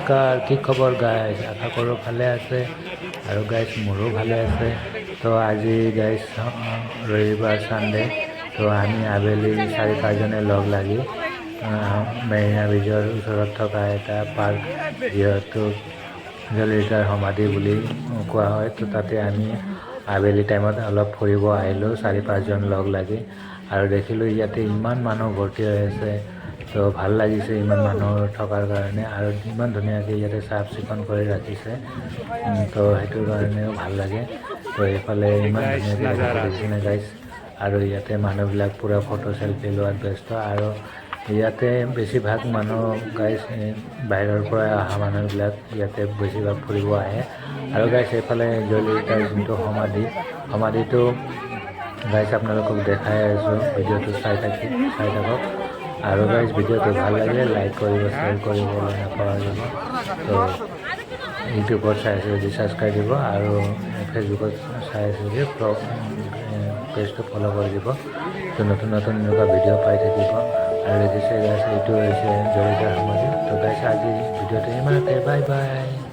নমস্কাৰ, কি খবৰ গাইজ? আশা কৰোঁ ভালে আছে আৰু গাইজ মোৰো ভালে আছে। তো আজি গাইজ ৰবিবাৰ ছানডে, তো আমি আবেলি 4-5জনে লগ লাগি মেৰিনা ব্ৰিজৰ ওচৰত থকা এটা পাৰ্ক, যিহেতু জলিতাৰ সমাধি বুলি কোৱা হয়, তো তাতে আমি আবেলি টাইমত অলপ ফুৰিব আহিলোঁ 4-5জন লগ লাগি। আৰু দেখিলোঁ ইয়াতে ইমান মানুহ ভৰ্তি হৈ আছে, তো ভাল লাগিছে ইমান মানুহ থকাৰ কাৰণে। আৰু ইমান ধুনীয়াকৈ ইয়াতে চাফ চিকুণ কৰি ৰাখিছে, তো সেইটো কাৰণেও ভাল লাগে। তো এইফালে ইমান ধুনীয়াকৈ দেখিছেনে গাইজ। আৰু ইয়াতে মানুহবিলাক পূৰা ফটো চেলফি লোৱাত ব্যস্ত। আৰু ইয়াতে বেছিভাগ মানুহ গাইজ বাহিৰৰ পৰা অহা মানুহবিলাক ইয়াতে বেছিভাগ ফুৰিব আহে। আৰু গাইজ এইফালে জলিতাৰ যোনটো সমাধিটো গাইজ আপোনালোকক দেখাই আছোঁ, ভিডিঅ'টো চাই থাকক। আৰু গাইজ ভিডিঅ'টো ভাল লাগিলে লাইক কৰিব, শ্বেয়াৰ কৰিবলৈ নাপাহৰিব। তো ইউটিউবত চাই আছে যদি ছাবস্ক্ৰাইব দিব, আৰু ফেচবুকত চাই আছে যদি পেজটো ফ'ল' কৰি দিব। তো নতুন এনেকুৱা ভিডিঅ' পাই থাকিব। আৰু দেখিছে গাইজ এইটো হৈছে জলিতাৰ সমাধি। তো গাইজ আজি ভিডিঅ'টো ইমানতে, বাই বাই।